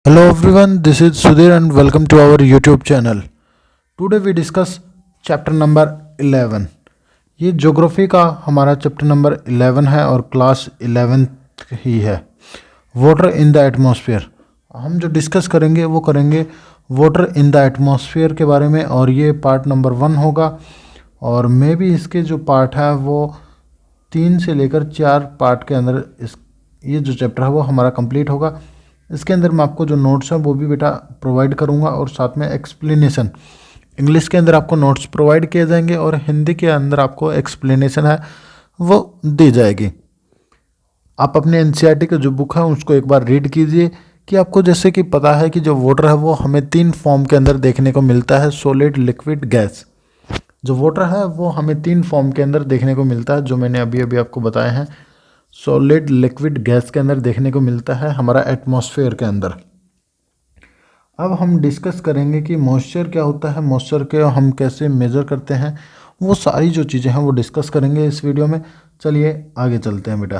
Hello everyone, this is Sudhir and welcome to our YouTube channel. Today we discuss chapter number 11. ये geography का हमारा chapter number 11 है और class 11th ही है। Water in the atmosphere हम जो discuss करेंगे वो करेंगे वाटर इन द एटमॉस्फेयर के बारे में, और ये पार्ट नंबर 1 होगा। और मे भी इसके जो पार्ट है वो 3 से लेकर 4 पार्ट के अंदर ये जो चैप्टर है वो हमारा कंप्लीट होगा। इसके अंदर मैं आपको जो नोट्स हैं वो भी बेटा प्रोवाइड करूंगा, और साथ में एक्सप्लेनेशन इंग्लिश के अंदर आपको नोट्स प्रोवाइड किए जाएंगे और हिंदी के अंदर आपको एक्सप्लेनेशन है वो दी जाएगी। आप अपने एनसीईआरटी की जो बुक है उसको एक बार रीड कीजिए कि आपको जैसे कि पता है कि जो वाटर है वो हमें 3 फॉर्म के अंदर देखने को मिलता है, सॉलिड, लिक्विड, गैस। जो वाटर है वो हमें 3 फॉर्म के अंदर देखने को मिलता है, जो मैंने अभी अभी आपको बताए हैं। सॉलिड, लिक्विड, गैस के अंदर देखने को मिलता है हमारा एटमॉस्फेयर के अंदर। अब हम डिस्कस करेंगे कि मॉइस्चर क्या होता है, मॉइस्चर के हम कैसे मेज़र करते हैं, वो सारी जो चीज़ें हैं वो डिस्कस करेंगे इस वीडियो में। चलिए आगे चलते हैं बेटा।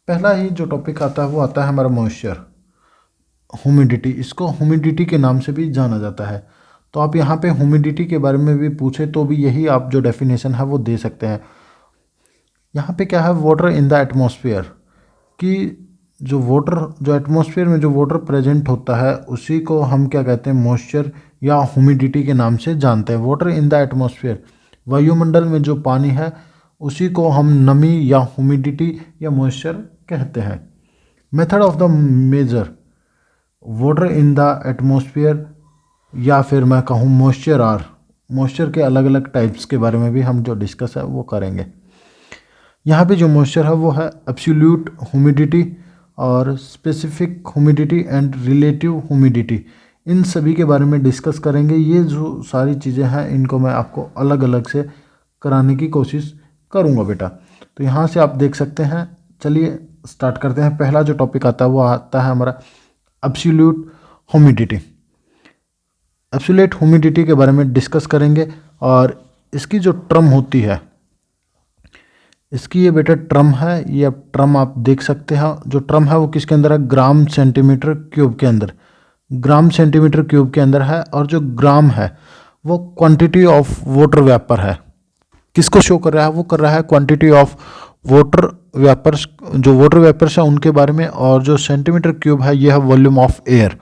पहला ही जो टॉपिक आता है वो आता है हमारा मॉइस्चर, ह्यूमिडिटी। इसको ह्यूमिडिटी के नाम से भी जाना जाता है। तो आप यहाँ पे ह्यूमिडिटी के बारे में भी पूछे तो भी यही आप जो डेफिनेशन है वो दे सकते हैं। यहाँ पे क्या है, वाटर इन द एटमॉस्फेयर, कि जो वाटर, जो एटमॉस्फेयर में जो वाटर प्रेजेंट होता है उसी को हम क्या कहते हैं, मॉइस्चर या ह्यूमिडिटी के नाम से जानते हैं। वाटर इन द एटमॉस्फेयर, वायुमंडल में जो पानी है उसी को हम नमी या ह्यूमिडिटी या मॉइस्चर कहते हैं। Method of the major water in the atmosphere, या फिर मैं कहूँ मॉइस्चर आर, मॉइस्चर के अलग अलग टाइप्स के बारे में भी हम जो डिस्कस है वो करेंगे। यहाँ पे जो मॉइस्चर है वो है एब्सोल्यूट ह्यूमिडिटी और specific humidity and relative humidity. इन सभी के बारे में डिस्कस करेंगे। ये जो सारी चीज़ें हैं इनको मैं आपको अलग अलग से कराने की कोशिश करूँगा बेटा। तो यहाँ से आप देख सकते हैं। चलिए स्टार्ट करते हैं। पहला जो टॉपिक आता है वो आता है हमारा एब्सोल्यूट ह्यूमिडिटी। एब्सोल्यूट ह्यूमिडिटी के बारे में डिस्कस करेंगे, और इसकी जो टर्म होती है, इसकी ये बेटा ट्रम है। ये ट्रम आप देख सकते हैं। जो ट्रम है वो किसके अंदर है, ग्राम सेंटीमीटर क्यूब के अंदर, ग्राम सेंटीमीटर क्यूब के अंदर है। और जो ग्राम है वो क्वांटिटी ऑफ वाटर वेपर है। किसको शो कर रहा है, वो कर रहा है क्वांटिटी ऑफ वाटर वेपर्स, जो वाटर वेपर्स है उनके बारे में। और जो सेंटीमीटर क्यूब है यह है वॉल्यूम ऑफ एयर,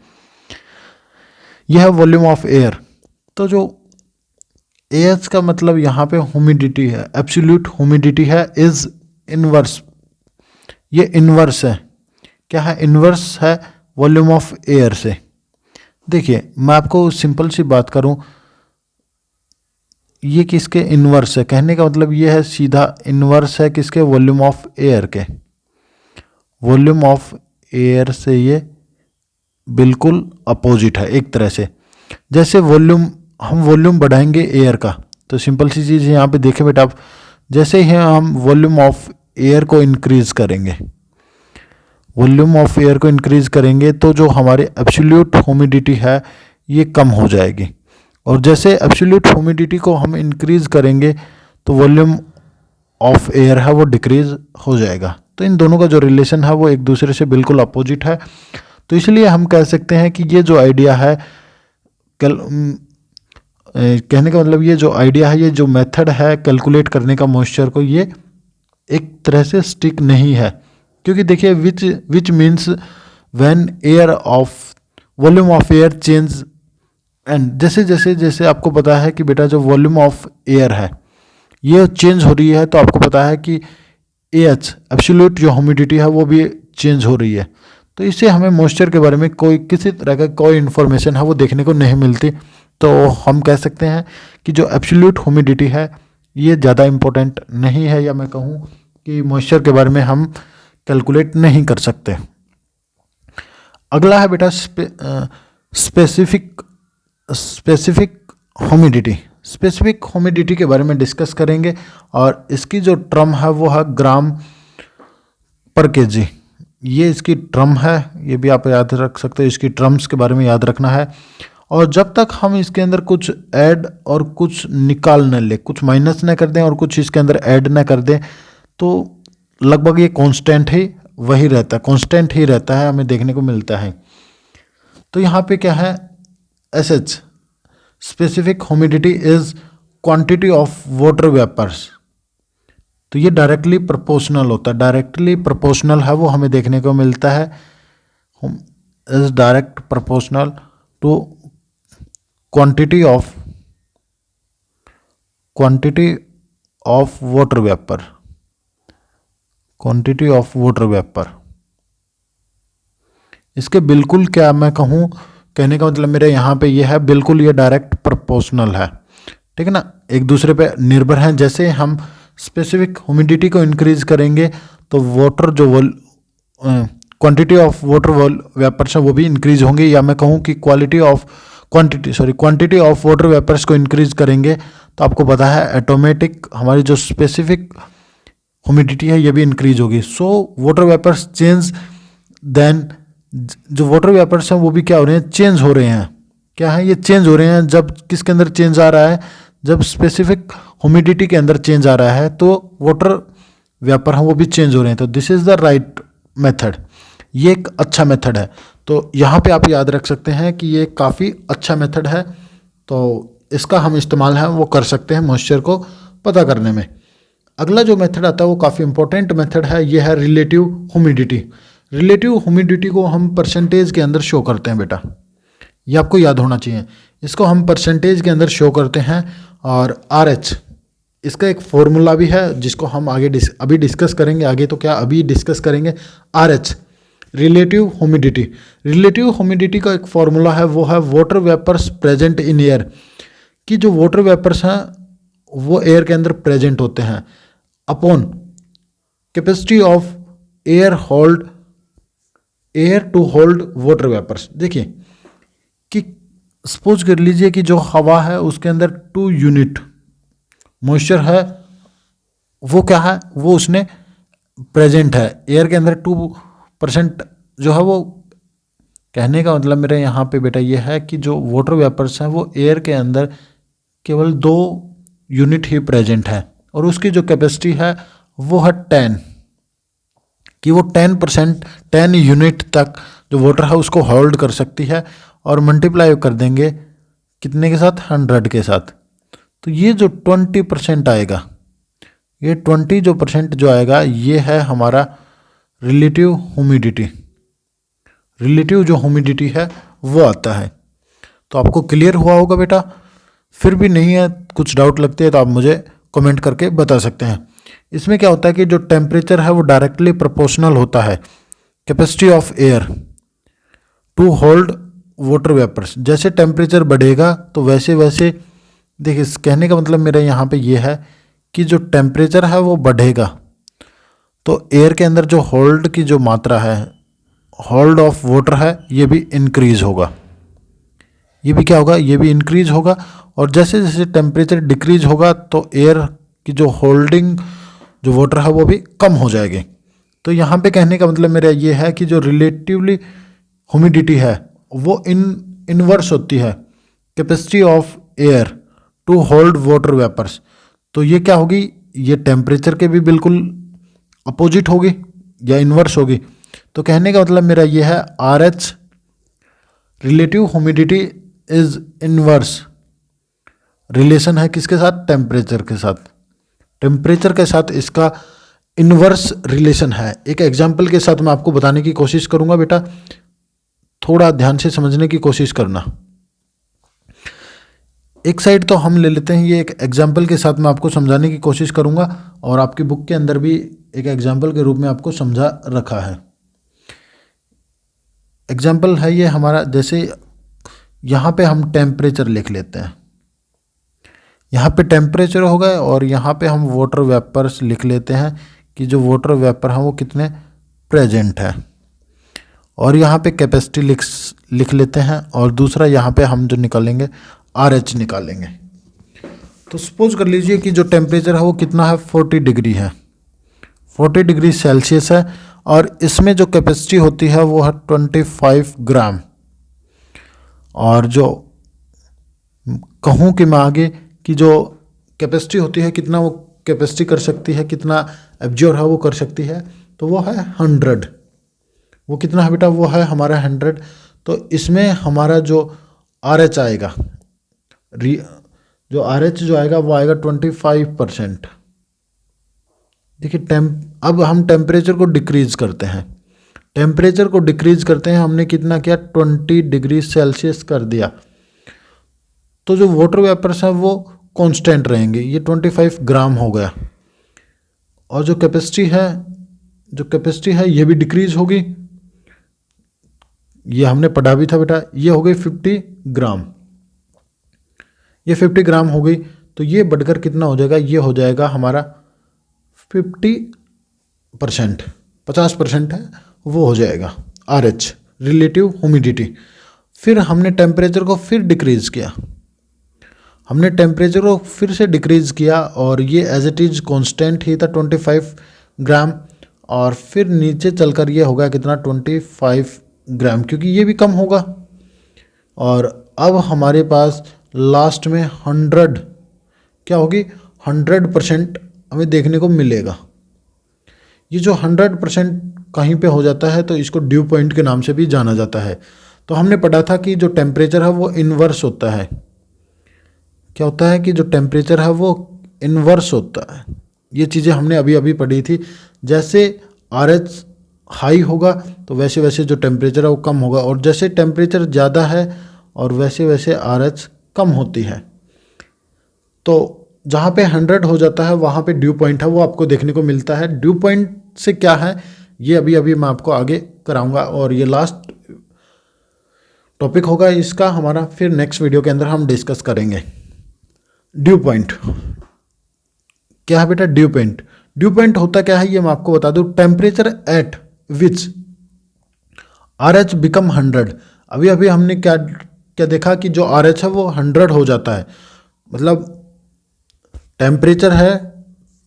यह है वॉल्यूम ऑफ एयर। तो जो एच का मतलब यहाँ पे ह्यूमिडिटी है, एब्सोल्यूट ह्यूमिडिटी है, इज इनवर्स, ये इनवर्स है। क्या है, इनवर्स है वॉल्यूम ऑफ एयर से। देखिए मैं आपको सिंपल सी बात करूं, ये किसके इनवर्स है, कहने का मतलब ये है सीधा इनवर्स है किसके, वॉल्यूम ऑफ एयर के। वॉल्यूम ऑफ एयर से ये बिल्कुल अपोजिट है एक तरह से। जैसे वॉल्यूम, हम वॉल्यूम बढ़ाएंगे एयर का, तो सिंपल सी चीज़ यहाँ पे देखें बेटा आप, जैसे ही हम वॉल्यूम ऑफ एयर को इंक्रीज करेंगे, वॉल्यूम ऑफ एयर को इंक्रीज करेंगे तो जो हमारे एब्सोल्यूट ह्यूमिडिटी है ये कम हो जाएगी। और जैसे एब्सोल्यूट ह्यूमिडिटी को हम इंक्रीज करेंगे तो वॉल्यूम ऑफ एयर है वो डिक्रीज हो जाएगा। तो इन दोनों का जो रिलेशन है वो एक दूसरे से बिल्कुल अपोजिट है। तो इसलिए हम कह सकते हैं कि ये जो आइडिया है, कहने का मतलब ये जो आइडिया है, ये जो मेथड है कैलकुलेट करने का मॉइस्चर को, ये एक तरह से स्टिक नहीं है। क्योंकि देखिए which means when air of, volume of air change, and जैसे जैसे जैसे आपको पता है कि बेटा जो वॉल्यूम ऑफ एयर है ये चेंज हो रही है, तो आपको पता है कि एच एब्सोल्यूट जो ह्यूमिडिटी है वो भी चेंज हो रही है। तो इससे हमें मॉइस्चर के बारे में कोई किसी तरह का कोई इन्फॉर्मेशन है वो देखने को नहीं मिलती। तो हम कह सकते हैं कि जो एब्सोल्यूट ह्यूमिडिटी है ये ज़्यादा इम्पोर्टेंट नहीं है, या मैं कहूँ कि मॉइस्चर के बारे में हम कैलकुलेट नहीं कर सकते। अगला है बेटा स्पेसिफिक ह्यूमिडिटी। स्पेसिफिक ह्यूमिडिटी के बारे में डिस्कस करेंगे, और इसकी जो टर्म है वो है ग्राम पर केजी। ये इसकी टर्म है, ये भी आप याद रख सकते हो, इसकी टर्म्स के बारे में याद रखना है। और जब तक हम इसके अंदर कुछ ऐड और कुछ निकाल न ले, कुछ माइनस न कर दें और कुछ इसके अंदर ऐड न कर दें, तो लगभग ये कांस्टेंट ही वही रहता है, कांस्टेंट ही रहता है, हमें देखने को मिलता है। तो यहाँ पे क्या है, SH specific humidity is quantity of water vapours. तो ये डायरेक्टली प्रोपोर्शनल होता है, डायरेक्टली प्रोपोर्शनल है वो हमें देखने को मिलता है, is direct proportional to quantity of water vapour, quantity of water vapour. इसके बिल्कुल क्या मैं कहूँ, कहने का मतलब मेरे यहाँ पे ये है, बिल्कुल ये डायरेक्ट प्रोपोर्शनल है, ठीक है ना, एक दूसरे पे निर्भर हैं। जैसे हम स्पेसिफिक ह्यूमिडिटी को इंक्रीज करेंगे तो वाटर जो क्वांटिटी ऑफ वाटर वेपर्स है वो भी इंक्रीज होंगे, या मैं कहूँ कि क्वांटिटी ऑफ वाटर वेपर्स को इंक्रीज करेंगे तो आपको पता है ऑटोमेटिक हमारी जो स्पेसिफिक ह्यूमिडिटी है ये भी इंक्रीज होगी। So water vapours change, then जो वाटर वेपर्स हैं वो भी क्या हो रहे हैं, चेंज हो रहे हैं। क्या है, ये चेंज हो रहे हैं। जब किसके अंदर चेंज आ रहा है, जब स्पेसिफिक ह्यूमिडिटी के अंदर चेंज आ रहा है तो वाटर वेपर हैं वो भी चेंज हो रहे हैं। तो this is the right method, ये एक अच्छा मेथड है। तो यहाँ पे आप याद रख सकते हैं कि ये काफ़ी अच्छा मेथड है, तो इसका हम इस्तेमाल है वो कर सकते हैं मॉइस्चर को पता करने में। अगला जो मेथड आता है वो काफ़ी इंपॉर्टेंट मेथड है, ये है रिलेटिव ह्यूमिडिटी। रिलेटिव ह्यूमिडिटी को हम परसेंटेज के अंदर शो करते हैं बेटा, ये आपको याद होना चाहिए। इसको हम परसेंटेज के अंदर शो करते हैं, और RH इसका एक फॉर्मूला भी है जिसको हम आगे अभी डिस्कस करेंगे, आगे तो क्या अभी डिस्कस करेंगे। RH relative humidity, relative humidity का एक फॉर्मूला है, वो है water vapours present in air, कि जो वाटर वेपर्स हैं वो एयर के अंदर प्रेजेंट होते हैं upon capacity of air to hold water vapours. देखिए कि सपोज कर लीजिए कि जो हवा है उसके अंदर 2 यूनिट मॉइस्चर है, वो क्या है, वो उसने प्रेजेंट है एयर के अंदर 2% जो है वो। कहने का मतलब मेरे यहाँ पे बेटा ये है कि जो वाटर वेपर्स हैं वो एयर के अंदर केवल 2 यूनिट ही प्रेजेंट है, और उसकी जो कैपेसिटी है वो है 10, कि वो 10 यूनिट तक जो वाटर है उसको होल्ड कर सकती है, और मल्टीप्लाई कर देंगे कितने के साथ, 100 के साथ। तो ये जो 20% आएगा, ये 20% जो आएगा ये है हमारा रिलेटिव ह्यूमिडिटी। रिलेटिव जो ह्यूमिडिटी है वो आता है। तो आपको क्लियर हुआ होगा बेटा, फिर भी नहीं है, कुछ डाउट लगते हैं तो आप मुझे कमेंट करके बता सकते हैं। इसमें क्या होता है कि जो टेम्परेचर है वो डायरेक्टली प्रोपोर्शनल होता है capacity of air to hold water vapours. जैसे टेम्परेचर बढ़ेगा तो वैसे वैसे, देखिए कहने का मतलब मेरा यहाँ पे ये है कि जो टेम्परेचर है वो बढ़ेगा तो एयर के अंदर जो होल्ड की जो मात्रा है, होल्ड ऑफ वाटर है, ये भी इंक्रीज होगा, ये भी क्या होगा, ये भी इंक्रीज होगा। और जैसे जैसे टेम्परेचर डिक्रीज होगा तो एयर की जो होल्डिंग जो वाटर है वो भी कम हो जाएगी। तो यहाँ पे कहने का मतलब मेरा ये है कि जो रिलेटिवली ह्यूमिडिटी है वो इनवर्स होती है capacity of air to hold water vapours. तो ये क्या होगी, ये टेम्परेचर के भी बिल्कुल अपोजिट होगी या इनवर्स होगी। तो कहने का मतलब मेरा ये है RH relative humidity is inverse relation है किसके साथ, टेम्परेचर के साथ। टेम्परेचर के साथ इसका इनवर्स रिलेशन है। एक एग्जाम्पल के साथ मैं आपको बताने की कोशिश करूंगा बेटा, थोड़ा ध्यान से समझने की कोशिश करना। एक साइड तो हम ले लेते हैं, ये एक एग्जाम्पल के साथ मैं आपको समझाने की कोशिश करूंगा, और आपकी बुक के अंदर भी एक एग्जाम्पल के रूप में आपको समझा रखा है। एग्जाम्पल है ये हमारा, जैसे यहाँ पे हम टेम्परेचर लिख लेते हैं, यहाँ पे टेम्परेचर होगा, और यहाँ पे हम वाटर वेपर्स लिख लेते हैं कि जो वाटर वेपर हैं वो कितने प्रेजेंट है, और यहाँ पे कैपेसिटी लिख लेते हैं, और दूसरा यहाँ पे हम जो निकालेंगे RH निकालेंगे। तो सपोज कर लीजिए कि जो टेम्परेचर है वो कितना है, 40 डिग्री है, 40 डिग्री सेल्सियस है, और इसमें जो कैपेसिटी होती है वो है 25 ग्राम। और जो कहूँ कि मैं आगे कि जो कैपेसिटी होती है कितना वो कैपेसिटी कर सकती है, कितना एब्जॉर्ब है वो कर सकती है, तो वो है 100। वो कितना है बेटा, वो है हमारा 100। तो इसमें हमारा जो RH आएगा, जो RH जो आएगा वो आएगा 25%। देखिए अब हम टेम्परेचर को डिक्रीज करते हैं। टेम्परेचर को डिक्रीज करते हैं, हमने कितना किया, 20 डिग्री सेल्सियस कर दिया। तो जो वाटर वेपर्स है वो कांस्टेंट रहेंगे, ये 25 ग्राम हो गया। और जो कैपेसिटी है ये भी डिक्रीज होगी, ये हमने पढ़ा भी था बेटा, ये हो गई 50 ग्राम। ये 50 ग्राम हो गई, तो ये बढ़कर कितना हो जाएगा, ये हो जाएगा हमारा 50%, 50% है वो हो जाएगा RH, रिलेटिव ह्यूमिडिटी। फिर हमने टेम्परेचर को फिर डिक्रीज किया, हमने टेम्परेचर को फिर से डिक्रीज किया और ये एज इट इज कांस्टेंट ही था 25 ग्राम। और फिर नीचे चलकर ये होगा कितना, 25 ग्राम, क्योंकि ये भी कम होगा। और अब हमारे पास लास्ट में 100 क्या होगी, 100% हमें देखने को मिलेगा। ये जो 100% कहीं पे हो जाता है तो इसको ड्यू पॉइंट के नाम से भी जाना जाता है। तो हमने पढ़ा था कि जो टेम्परेचर है वो इन्वर्स होता है। क्या होता है कि जो टेम्परेचर है वो इन्वर्स होता है। ये चीज़ें हमने अभी अभी पढ़ी थी। जैसे RH हाई होगा तो वैसे वैसे जो टेम्परेचर है वो कम होगा, और जैसे टेम्परेचर ज़्यादा है और वैसे वैसे RH कम होती है। तो जहाँ पे 100 हो जाता है वहाँ पे ड्यू पॉइंट है वो आपको देखने को मिलता है। ड्यू पॉइंट से क्या है ये अभी अभी मैं आपको आगे कराऊंगा, और ये लास्ट टॉपिक होगा इसका हमारा, फिर नेक्स्ट वीडियो के अंदर हम डिस्कस करेंगे। ड्यू पॉइंट क्या है बेटा, ड्यू पॉइंट होता क्या है ये मैं आपको बता दूं। Temperature at which RH become 100। अभी अभी हमने क्या देखा कि जो RH है वो 100 हो जाता है। मतलब टेम्परेचर है,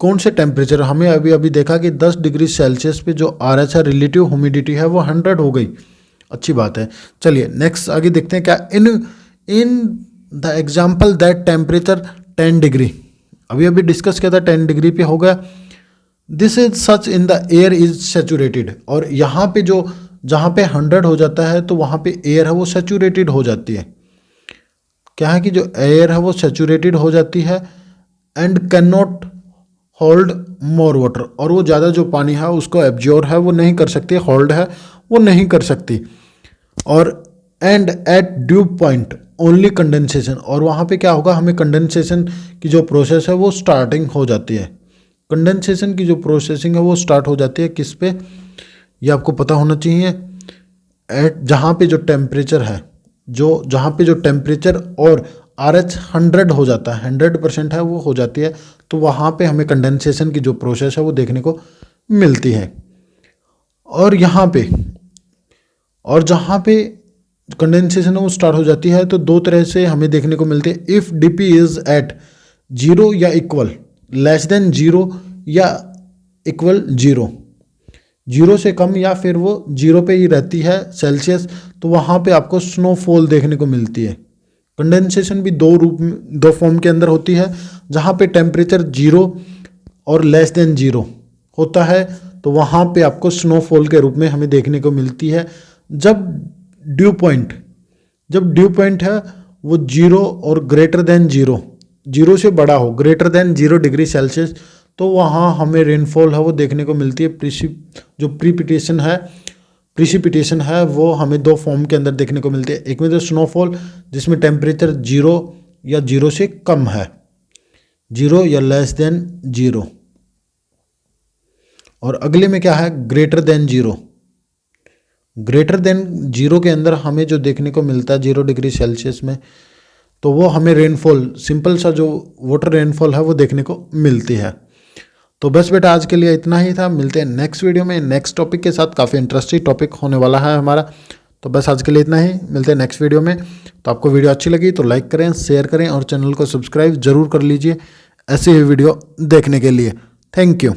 कौन से टेम्परेचर, हमें अभी अभी देखा कि 10 डिग्री सेल्सियस पे जो RH है, रिलेटिव ह्यूमिडिटी है वो 100 हो गई। अच्छी बात है। चलिए नेक्स्ट आगे देखते हैं क्या, in the example that temperature 10 degree, अभी अभी डिस्कस किया था 10 डिग्री पे हो गया। This is such in the air is saturated, और यहाँ पे जो जहाँ पे 100 हो जाता है तो वहाँ पे एयर है वो सेचूरेटेड हो जाती है। क्या है कि जो एयर है वो सेचूरेटेड हो जाती है, and can not hold more water, और वो ज़्यादा जो पानी है उसको एब्जॉर्ब है वो नहीं कर सकती, होल्ड है वो नहीं कर सकती। और and at dew point only condensation, और वहाँ पे क्या होगा, हमें कंडेंसेशन की जो प्रोसेस है वो स्टार्टिंग हो जाती है। कंडेंसेशन की जो प्रोसेसिंग है वो स्टार्ट हो जाती है किस पे, ये आपको पता होना चाहिए। एट जहाँ पे जो टेम्परेचर है, जहाँ पे जो टेम्परेचर और RH 100 हो जाता है, 100% है वो हो जाती है, तो वहाँ पे हमें कंडेंसेशन की जो प्रोसेस है वो देखने को मिलती है। और यहाँ पे और जहाँ पे कंडेंसेशन वो स्टार्ट हो जाती है तो दो तरह से हमें देखने को मिलते हैं। इफ़ DP इज़ एट 0 या इक्वल, लेस देन 0 या इक्वल 0, 0 से कम या फिर वो 0 पे ही रहती है सेल्सियस, तो वहाँ पे आपको स्नोफॉल देखने को मिलती है। कंडेंसेशन भी दो फॉर्म के अंदर होती है। जहाँ पे टेम्परेचर 0 और लेस देन 0 होता है तो वहाँ पे आपको स्नोफॉल के रूप में हमें देखने को मिलती है। जब ड्यू पॉइंट है वो 0 और ग्रेटर देन 0, 0 से बड़ा हो, ग्रेटर देन 0 डिग्री सेल्सियस, तो वहाँ हमें रेनफॉल है वो देखने को मिलती है। प्रिसिपिटेशन है वो हमें दो फॉर्म के अंदर देखने को मिलती है। एक में तो स्नोफॉल जिसमें टेम्परेचर 0 या 0 से कम है, 0 या लेस देन 0, और अगले में क्या है, ग्रेटर देन 0। ग्रेटर देन 0 के अंदर हमें जो देखने को मिलता है 0 डिग्री सेल्सियस में, तो वो हमें रेनफॉल, सिंपल सा जो वाटर रेनफॉल है वो देखने को मिलती है। तो बस बेटा आज के लिए इतना ही था। मिलते हैं नेक्स्ट वीडियो में नेक्स्ट टॉपिक के साथ, काफ़ी इंटरेस्टिंग टॉपिक होने वाला है हमारा। तो बस आज के लिए इतना ही, मिलते हैं नेक्स्ट वीडियो में। तो आपको वीडियो अच्छी लगी तो लाइक करें, शेयर करें और चैनल को सब्सक्राइब जरूर कर लीजिए ऐसे ही वीडियो देखने के लिए। Thank you.